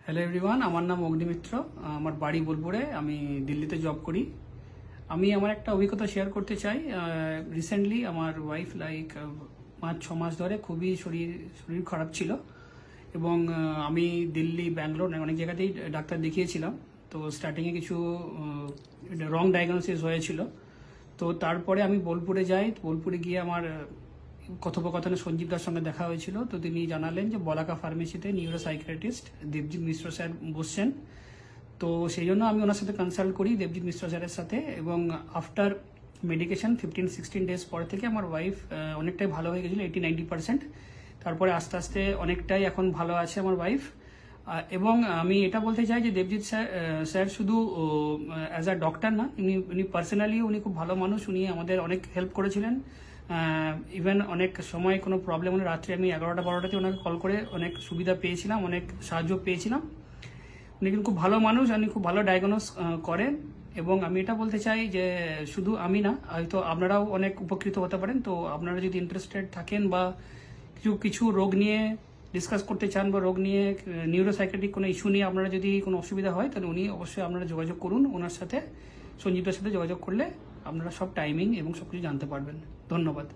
Hello everyone, আমার নাম অগ্নিমিত্র। আমার বাড়ি বোলপুরে। আমি দিল্লিতে জব করি। আমি আমার একটা অভিজ্ঞতা শেয়ার করতে চাই। রিসেন্টলি আমার ওয়াইফ 5-6 মাস ধরে খুবই শরীর খারাপ ছিল এবং আমি দিল্লি, ব্যাঙ্গালোর অনেক জায়গাতেই ডাক্তার দেখিয়েছিলাম। তো স্টার্টিংয়ে কিছু রং ডায়াগনোসিস হয়েছিল। তো তারপরে আমি বোলপুরে যাই। বোলপুরে গিয়ে আমার কথোপকথনে সঞ্জীব দার সঙ্গে দেখা হয়েছিল। তো তিনি জানালেন যে বলাকা ফার্মেসিতে নিউরোসাইকিয়াট্রিস্ট দেবজিৎ মিশ্র স্যার বসছেন। তো সেই জন্য আমি ওনার সাথে কনসাল্ট করি, দেবজিৎ মিশ্র স্যারের সাথে। এবং আফটার মেডিকেশন 15-16 ডেজ পর থেকে আমার ওয়াইফ অনেকটাই ভালো হয়ে গেছিলো, 80-90%। তারপরে আস্তে আস্তে অনেকটাই এখন ভালো আছে আমার ওয়াইফ। এবং আমি এটা বলতে চাই যে দেবজিৎ স্যার শুধু অ্যাজ আ ডক্টর না, উনি পার্সোনালি উনি খুব ভালো মানুষ। উনি আমাদের অনেক হেল্প করেছিলেন। ইভেন অনেক সময় কোনো প্রবলেম হলে রাত্রে আমি 11টা-12টাতে ওনাকে কল করে অনেক সুবিধা পেয়েছিলাম, অনেক সাহায্য পেয়েছিলাম। উনি কিন্তু খুব ভালো মানুষ, উনি খুব ভালো ডায়াগনোস করেন। এবং আমি এটা বলতে চাই যে শুধু আমি না, হয়তো আপনারাও অনেক উপকৃত হতে পারেন। তো আপনারা যদি ইন্টারেস্টেড থাকেন বা কিছু রোগ নিয়ে ডিসকাস করতে চান বা রোগ নিয়ে নিউরোসাইকিয়াট্রিক কোনো ইস্যু নিয়ে আপনারা যদি কোনো অসুবিধা হয়, তাহলে উনি অবশ্যই আপনারা যোগাযোগ করুন ওনার সাথে। সঞ্জীবদার সাথে যোগাযোগ করলে আপনারা সব টাইমিং এবং সব কিছু জানতে পারবেন। ধন্যবাদ।